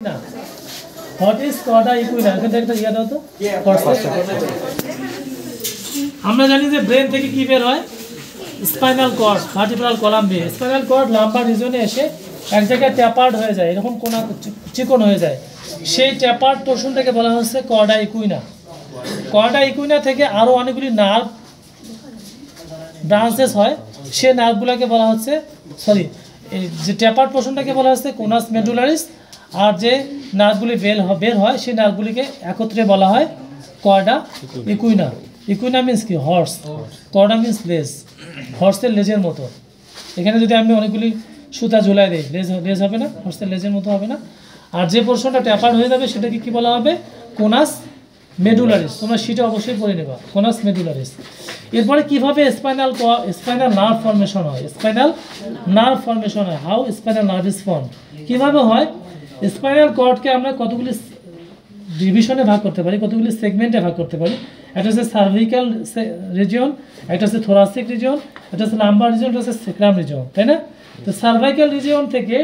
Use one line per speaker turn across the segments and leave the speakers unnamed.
না what is Korda equina এখানে একটা ইয়া দাও তো আমরা জানি যে ব্রেন থেকে কি বের হয় স্পাইনাল কর্ড ভার্টিব্রাল কলাম দিয়ে স্পাইনাল কর্ড লাম্বার রিজনে এসে এক জায়গায় ট্যাপার্ড হয়ে যায় এরকম কোনা চিকন হয়ে যায় সেই ট্যাপার্ড পোর্শনটাকে বলা হচ্ছে কর্ডা ইকুইনা কর্ডা ইকুইনা থেকে আরও অনেকগুলি নার্ভ ব্রাঞ্চেস হয় সেই নার্ভগুলোকে বলা হচ্ছে সরি এই যে ট্যাপার্ড পোর্শনটাকে বলা হচ্ছে কোনাস মেডুলারিস আর যে নার্ভগুলি বের হয় সেই নার্ভগুলিকে একত্রে বলা হয় কর্ডা ইকুইনা ইকুইনা মিন্স কি হর্স কর্ডা মিন্স লেজ হর্সের লেজের মতো এখানে যদি আমি অনেকগুলি সুতা ঝুলাই দিই লেজ হবে না হর্সের লেজের মতো হবে না আর যে পোর্শনটা ট্যাপার্ড হয়ে যাবে সেটাকে কি বলা হবে কোনাস মেডুলারিস তোমরা সেটা অবশ্যই পড়ে নেবা কোনাস মেডুলারিস এরপরে কীভাবে স্পাইনাল নার্ভ ফর্মেশন হয় স্পাইনাল নার্ভ ফর্মেশন হয় how spinal nerve is form কীভাবে হয় স্পাইনাল কর্ডকে আমরা কতগুলি ডিভিশনে ভাগ করতে পারি কতগুলি সেগমেন্টে ভাগ করতে পারি একটা হচ্ছে সার্ভিক্যাল রিজিয়ন একটা হচ্ছে থোরাসিক রিজিয়ন একটা হচ্ছে লাম্বার রিজিয়ন একটা হচ্ছে সেক্রাম রিজিয়ন তাই না তো সার্ভাইক্যাল রিজিয়ন থেকে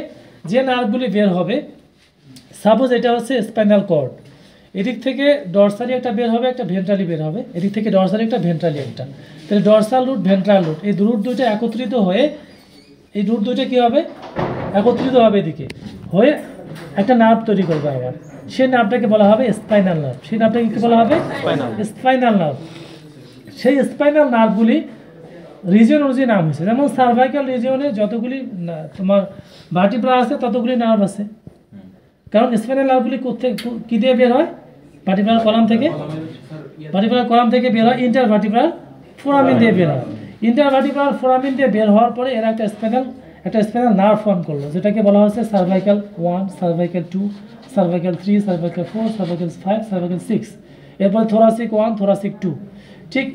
যে নার্ভগুলি বের হবে সাপোজ এটা হচ্ছে স্পাইনাল কর্ড এদিক থেকে ডরসালি একটা বের হবে একটা ভেন্ট্রালি বের হবে এদিক থেকে ডরসালি একটা ভেন্ট্রালি একটা তাহলে ডরসাল রুট ভেন্ট্রাল রুট এই রুট দুইটা একত্রিত হয়ে এই রুট দুইটা কী হবে একত্রিত হবে এদিকে হয়ে একটা নার্ভ তৈরি করবে আবার সেই নার্ভটাকে বলা হবে স্পাইনাল নার্ভ সেই নার্ভটাকে কী বলা হবে স্পাইনাল নার্ভ সেই স্পাইনাল নার্ভগুলি রিজিয়ন অনুযায়ী নাম হয়েছে যেমন সার্ভাইক্যাল রিজিয়নে যতগুলি তোমার ভার্টিব্রা আছে ততগুলি নার্ভ আছে কারণ স্পাইনাল নার্ভগুলি কোথায় কী দিয়ে বের হয় ভার্টিব্রাল কলাম থেকে বের হয় ইন্টারভার্টিব্রাল ফোরামিন দিয়ে বের হয় ইন্টারভার্টিব্রাল ফোরামিন দিয়ে বের হওয়ার পরে এরা একটা স্পাইনাল নার্ভ ফর্ম করলো যেটাকে বলা হচ্ছে cervical 1 cervical 2 cervical 3 cervical 4 cervical 5 cervical 6 এরপর থোরাসিক 1 থোরাসিক 2 ঠিক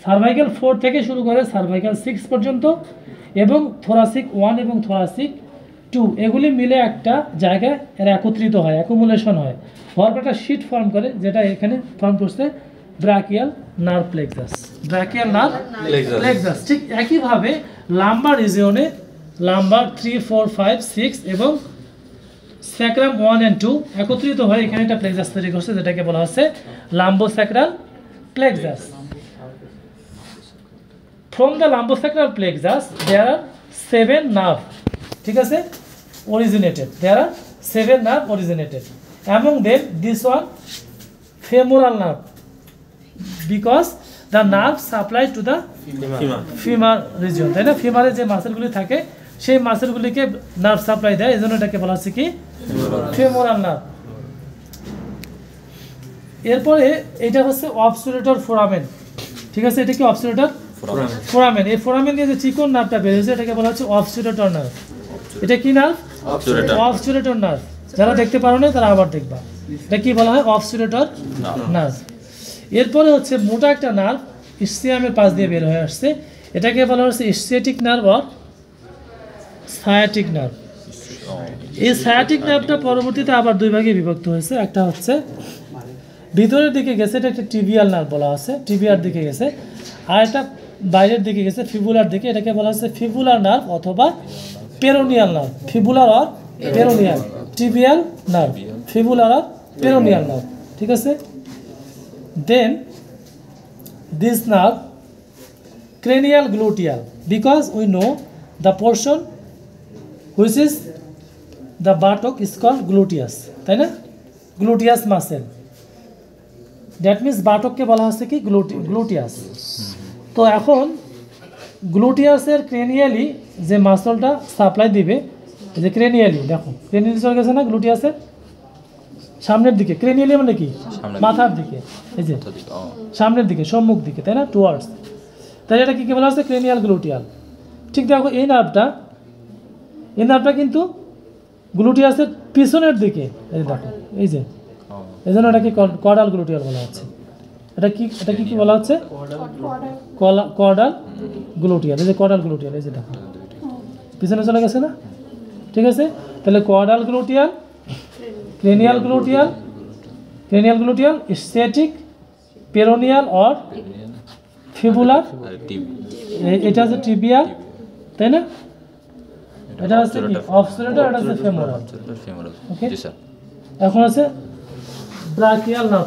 সার্ভাইক্যাল 4 থেকে শুরু করে সার্ভাইক্যাল 6 পর্যন্ত এবং থোরাসিক 1 এবং থোরাসিক 2 এগুলি মিলে একটা জায়গায় এরা একত্রিত হয় অ্যাকুমুলেশন হয় হওয়ার পর একটা শীট ফর্ম করে যেটা এখানে ফর্ম করছে ব্রাকিয়াল নার্ভ প্লেক্সাস ঠিক একইভাবে লাম্বার রিজিয়নে লাম্বার 3 4 5 6 এবং স্যাক্রাম 1 and 2 একত্রিত হয়ে এখানে একটা প্লেক্সাস তৈরি করছে যেটাকে বলা হচ্ছে lumbosacral plexus from the lumbosacral plexus there are 7 nerve ঠিক আছে there are 7 nerve originated among them this one femoral nerve because the nerve supplied to the femur region তাই না ফিমারে যে মাসেলগুলি থাকে সেই মাসেলগুলিকে নার্ভ সাপ্লাই দেয় এজন্য এটাকে বলা হচ্ছে কি ফেমোরাল নার্ভ এরপরে এটা হচ্ছে অবসুলেটর ফোরামেন ঠিক আছে এটা কি অবসুলেটর ফোরামেন এই ফোরামেন দিয়ে যে চিকন নার্ভটা বের হয়েছে এটাকে বলা হচ্ছে অবসুলেটর নার্ভ এটা কি নার্ভ অবসুলেটর নার্ভ যারা দেখতে পারো না তারা আবার দেখবা এটা কি বলা হয় অবসুলেটর নার্ভ এরপরে হচ্ছে মোটা একটা নার্ভ ইসচিয়ামের পাশ দিয়ে বের হয়ে আসছে এটাকে বলা হচ্ছে ইসচিয়াটিক নার্ভ আর সায়াটিক নার্ভ এই সায়াটিক নার্ভটা পরবর্তীতে আবার দুই ভাগে বিভক্ত হয়েছে একটা হচ্ছে ভিতরের দিকে গেছে এটা একটা টিবিয়াল নার্ভ বলা আছে টিবিয়ার দিকে গেছে আর একটা বাইরের দিকে গেছে ফিবুলার দিকে এটাকে বলা হচ্ছে ফিবুলার নার্ভ অথবা পেরোনিয়াল নার্ভ ফিবুলার আর পেরোনিয়াল টিবিয়াল নার্ভ ফিবুলার আর পেরোনিয়াল নার্ভ ঠিক আছে then this nerve cranial gluteal because we know the portion which is the buttock is called gluteus তাই না gluteus muscle that means buttock কে বলা হচ্ছে কি gluteus তো এখন গ্লুটিয়াসের ক্রেনিয়ালি যে মাসলটা সাপ্লাই দিবে যে ক্রেনিয়ালি দেখো ক্রেনিয়ালি চলে গেছে না গ্লুটিয়াসের সামনের দিকে ক্রেনিয়ালি মানে কি মাথার দিকে এই যে সামনের দিকে সম্মুখ দিকে তাই না টুয়ার্ডস তাই এটা কি বলা হচ্ছে ক্রেনিয়াল গ্লুটিয়াল ঠিক দেখো এই নার্ভটা কিন্তু গ্লুটিয়াসের পিছনের দিকে এই দেখো এই যে এই জন্য এটাকে কর্ডাল গ্লুটিয়াল বলা হচ্ছে এটা কি বলা হচ্ছে কর্ডাল গ্লুটিয়াল এই যে কর্ডাল গ্লুটিয়াল এই যে দেখো পিছনে চলে গেছে না ঠিক আছে তাহলে caudal gluteal cranial gluteal static peroneal or fibular এটা হচ্ছে টিবিয়াল তাই না এটা হচ্ছে কি অবসুলেটর এটা হচ্ছে ফেমোরাল ওকে জি স্যার এখন আছে ব্রাকিয়াল নার্ভ।